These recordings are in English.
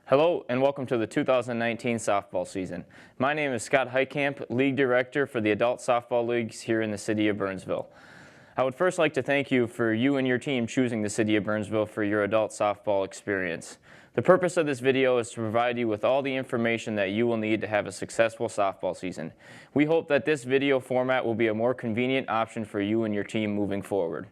Hello and welcome to the 2019 softball season. My name is Scott Heitkamp, League Director for the Adult Softball Leagues here in the City of Burnsville. I would first like to thank you for you and your team choosing the City of Burnsville for your adult softball experience. The purpose of this video is to provide you with all the information that you will need to have a successful softball season. We hope that this video format will be a more convenient option for you and your team moving forward.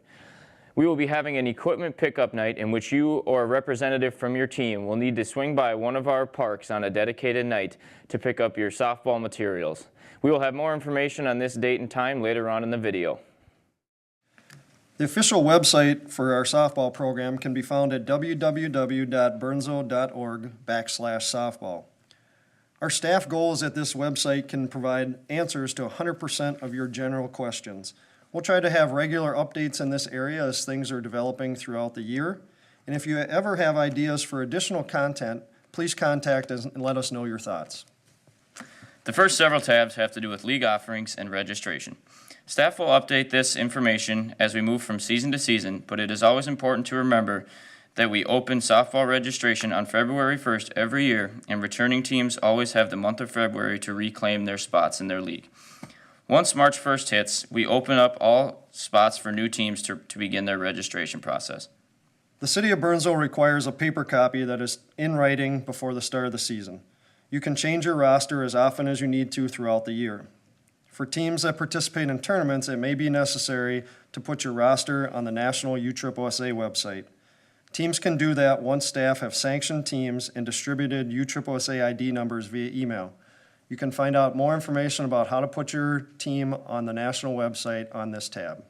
We will be having an equipment pickup night in which you or a representative from your team will need to swing by one of our parks on a dedicated night to pick up your softball materials. We will have more information on this date and time later on in the video. The official website for our softball program can be found at www.burnsville.org/softball. Our staff goal is that this website can provide answers to 100% of your general questions. We'll try to have regular updates in this area as things are developing throughout the year. And if you ever have ideas for additional content, please contact us and let us know your thoughts. The first several tabs have to do with league offerings and registration. Staff will update this information as we move from season to season, but it is always important to remember that we open softball registration on February 1st every year, and returning teams always have the month of February to reclaim their spots in their league. Once March 1st hits, we open up all spots for new teams to begin their registration process. The City of Burnsville requires a paper copy that is in writing before the start of the season. You can change your roster as often as you need to throughout the year. For teams that participate in tournaments, it may be necessary to put your roster on the National USSSA website. Teams can do that once staff have sanctioned teams and distributed USSSA ID numbers via email. You can find out more information about how to put your team on the national website on this tab.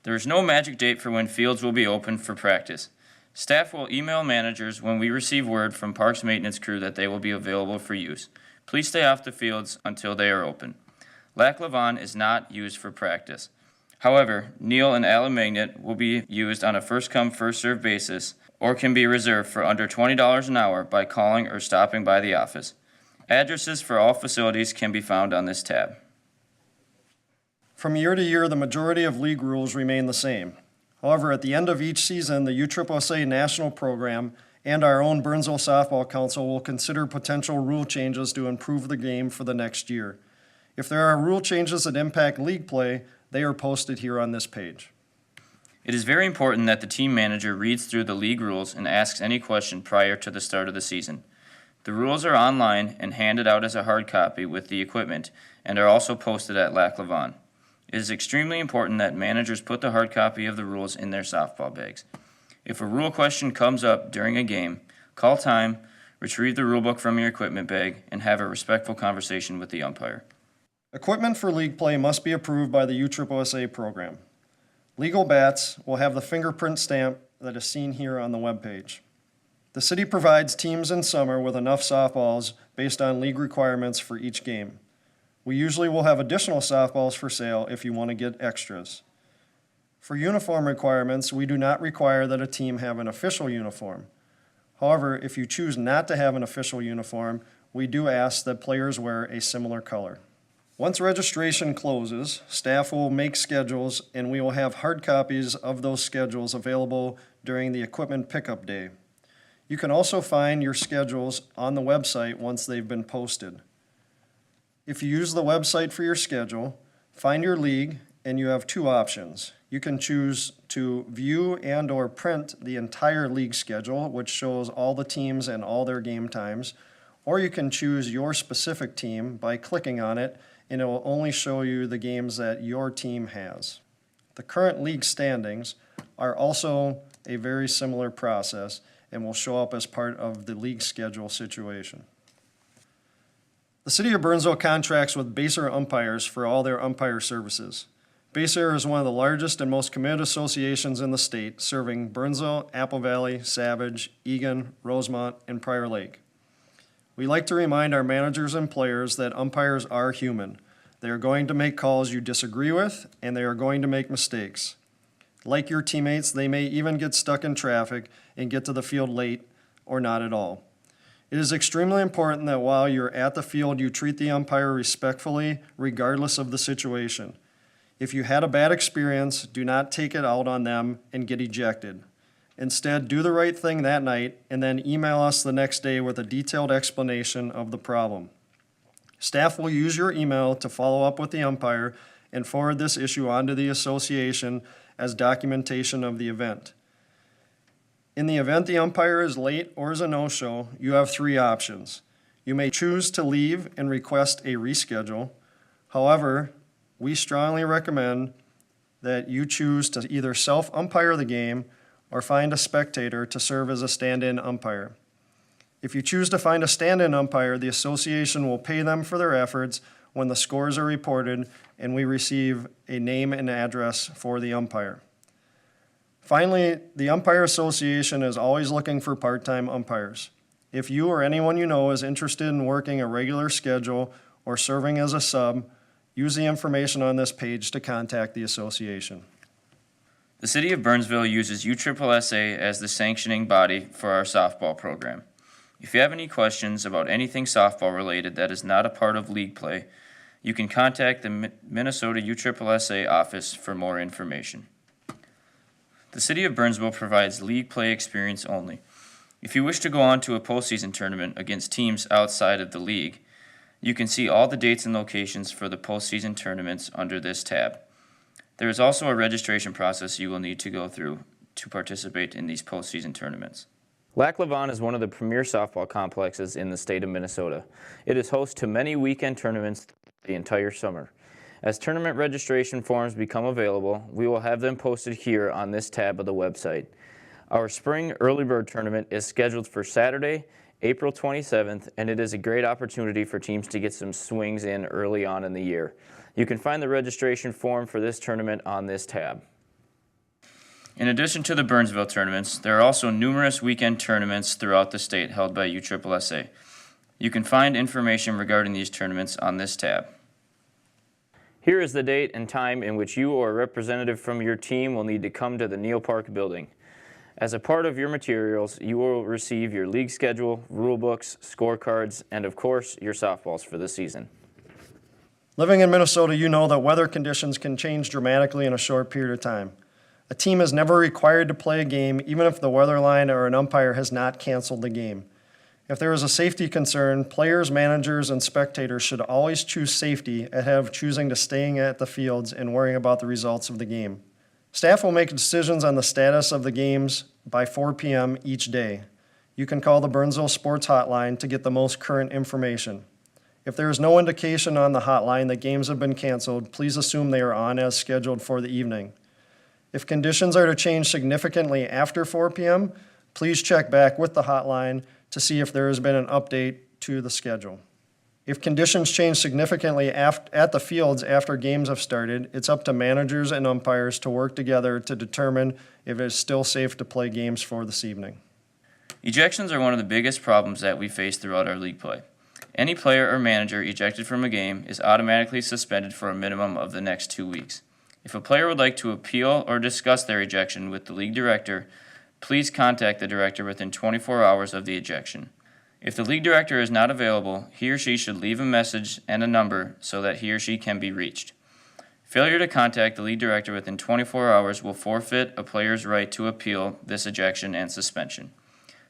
There is no magic date for when fields will be open for practice. Staff will email managers when we receive word from Parks Maintenance crew that they will be available for use. Please stay off the fields until they are open. Lac Lavon is not used for practice. However, Neal and Allen Magnet will be used on a first-come, first-served basis or can be reserved for under $20 an hour by calling or stopping by the office. Addresses for all facilities can be found on this tab. From year to year, the majority of league rules remain the same. However, at the end of each season, the USSSA National Program and our own Burnsville Softball Council will consider potential rule changes to improve the game for the next year. If there are rule changes that impact league play, they are posted here on this page. It is very important that the team manager reads through the league rules and asks any question prior to the start of the season. The rules are online and handed out as a hard copy with the equipment and are also posted at Lac Lavon. It is extremely important that managers put the hard copy of the rules in their softball bags. If a rule question comes up during a game, call time, retrieve the rulebook from your equipment bag, and have a respectful conversation with the umpire. Equipment for league play must be approved by the USSSA program. Legal bats will have the fingerprint stamp that is seen here on the webpage. The city provides teams in summer with enough softballs based on league requirements for each game. We usually will have additional softballs for sale if you want to get extras. For uniform requirements, we do not require that a team have an official uniform. However, if you choose not to have an official uniform, we do ask that players wear a similar color. Once registration closes, staff will make schedules and we will have hard copies of those schedules available during the equipment pickup day. You can also find your schedules on the website once they've been posted. If you use the website for your schedule, find your league, and you have two options. You can choose to view and/or print the entire league schedule, which shows all the teams and all their game times, or you can choose your specific team by clicking on it, and it will only show you the games that your team has. The current league standings are also a very similar process and will show up as part of the league schedule situation. The City of Burnsville contracts with Baser umpires for all their umpire services. Baser is one of the largest and most committed associations in the state, serving Burnsville, Apple Valley, Savage, Egan, Rosemont, and Prior Lake. We like to remind our managers and players that umpires are human. They are going to make calls you disagree with, and they are going to make mistakes. Like your teammates, they may even get stuck in traffic and get to the field late or not at all. It is extremely important that while you're at the field, you treat the umpire respectfully, regardless of the situation. If you had a bad experience, do not take it out on them and get ejected. Instead, do the right thing that night and then email us the next day with a detailed explanation of the problem. Staff will use your email to follow up with the umpire and forward this issue on to the association as documentation of the event. In the event the umpire is late or is a no-show, you have 3 options. You may choose to leave and request a reschedule. However, we strongly recommend that you choose to either self-umpire the game or find a spectator to serve as a stand-in umpire. If you choose to find a stand-in umpire, the association will pay them for their efforts when the scores are reported and we receive a name and address for the umpire. Finally, the Umpire Association is always looking for part-time umpires. If you or anyone you know is interested in working a regular schedule or serving as a sub, use the information on this page to contact the association. The City of Burnsville uses USSSA as the sanctioning body for our softball program. If you have any questions about anything softball related that is not a part of league play, you can contact the Minnesota USSSA office for more information. The City of Burnsville provides league play experience only. If you wish to go on to a postseason tournament against teams outside of the league, you can see all the dates and locations for the postseason tournaments under this tab. There is also a registration process you will need to go through to participate in these postseason tournaments. Lac Lavon is one of the premier softball complexes in the state of Minnesota. It is host to many weekend tournaments the entire summer. As tournament registration forms become available, we will have them posted here on this tab of the website. Our spring early bird tournament is scheduled for Saturday, April 27th, and it is a great opportunity for teams to get some swings in early on in the year. You can find the registration form for this tournament on this tab. In addition to the Burnsville tournaments, there are also numerous weekend tournaments throughout the state held by USSSA. You can find information regarding these tournaments on this tab. Here is the date and time in which you or a representative from your team will need to come to the Neal Park building. As a part of your materials, you will receive your league schedule, rule books, scorecards, and of course, your softballs for the season. Living in Minnesota, you know that weather conditions can change dramatically in a short period of time. A team is never required to play a game, even if the weather line or an umpire has not canceled the game. If there is a safety concern, players, managers, and spectators should always choose safety ahead of choosing to staying at the fields and worrying about the results of the game. Staff will make decisions on the status of the games by 4 p.m. each day. You can call the Burnsville Sports Hotline to get the most current information. If there is no indication on the hotline that games have been canceled, please assume they are on as scheduled for the evening. If conditions are to change significantly after 4 p.m., please check back with the hotline to see if there has been an update to the schedule. If conditions change significantly at the fields after games have started, it's up to managers and umpires to work together to determine if it is still safe to play games for this evening. Ejections are one of the biggest problems that we face throughout our league play. Any player or manager ejected from a game is automatically suspended for a minimum of the next 2 weeks. If a player would like to appeal or discuss their ejection with the league director, please contact the director within 24 hours of the ejection. If the league director is not available, he or she should leave a message and a number so that he or she can be reached. Failure to contact the league director within 24 hours will forfeit a player's right to appeal this ejection and suspension.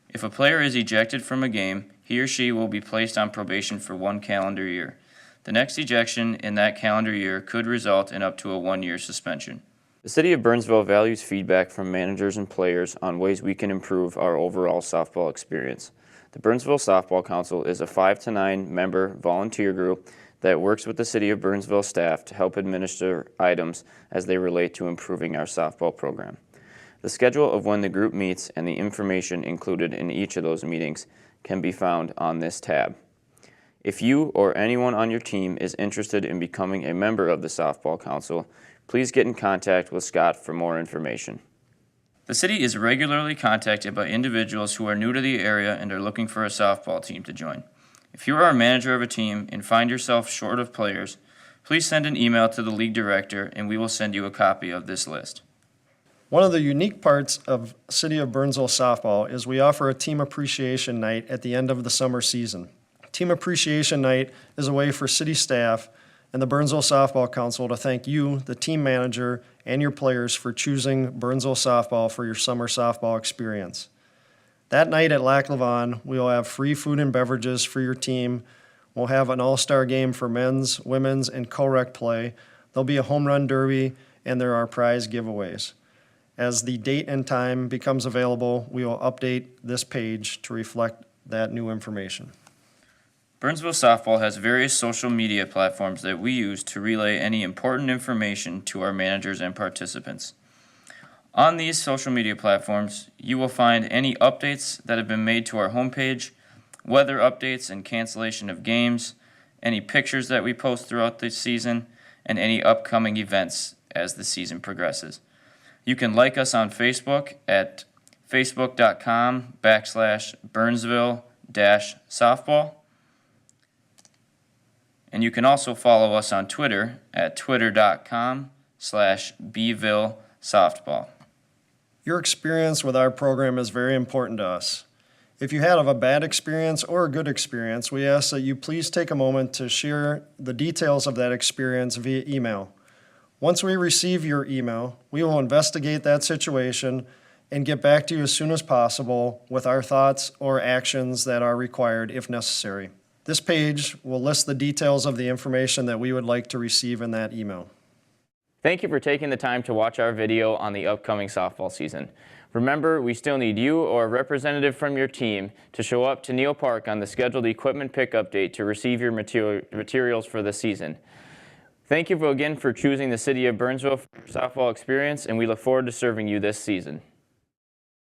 If a player is ejected from a game, he or she will be placed on probation for 1 calendar year. The next ejection in that calendar year could result in up to a 1-year suspension. The City of Burnsville values feedback from managers and players on ways we can improve our overall softball experience. The Burnsville Softball Council is a 5 to 9 member volunteer group that works with the City of Burnsville staff to help administer items as they relate to improving our softball program. The schedule of when the group meets and the information included in each of those meetings can be found on this tab. If you or anyone on your team is interested in becoming a member of the Softball Council, please get in contact with Scott for more information. The city is regularly contacted by individuals who are new to the area and are looking for a softball team to join. If you are a manager of a team and find yourself short of players, please send an email to the league director and we will send you a copy of this list. One of the unique parts of City of Burnsville softball is we offer a team appreciation night at the end of the summer season. Team appreciation night is a way for city staff and the Burnsville Softball Council to thank you, the team manager, and your players for choosing Burnsville softball for your summer softball experience. That night at Lac Lavon, we will have free food and beverages for your team. We'll have an all-star game for men's, women's, and co-rec play. There'll be a home run derby, and there are prize giveaways. As the date and time becomes available, we will update this page to reflect that new information. Burnsville Softball has various social media platforms that we use to relay any important information to our managers and participants. On these social media platforms, you will find any updates that have been made to our homepage, weather updates and cancellation of games, any pictures that we post throughout the season, and any upcoming events as the season progresses. You can like us on Facebook at facebook.com/Burnsville-softball. And you can also follow us on Twitter at twitter.com/bvillesoftball. Your experience with our program is very important to us. If you had a bad experience or a good experience, we ask that you please take a moment to share the details of that experience via email. Once we receive your email, we will investigate that situation and get back to you as soon as possible with our thoughts or actions that are required if necessary. This page will list the details of the information that we would like to receive in that email. Thank you for taking the time to watch our video on the upcoming softball season. Remember, we still need you or a representative from your team to show up to Neal Park on the scheduled equipment pickup date to receive your materials for the season. Thank you again for choosing the City of Burnsville for your softball experience, and we look forward to serving you this season.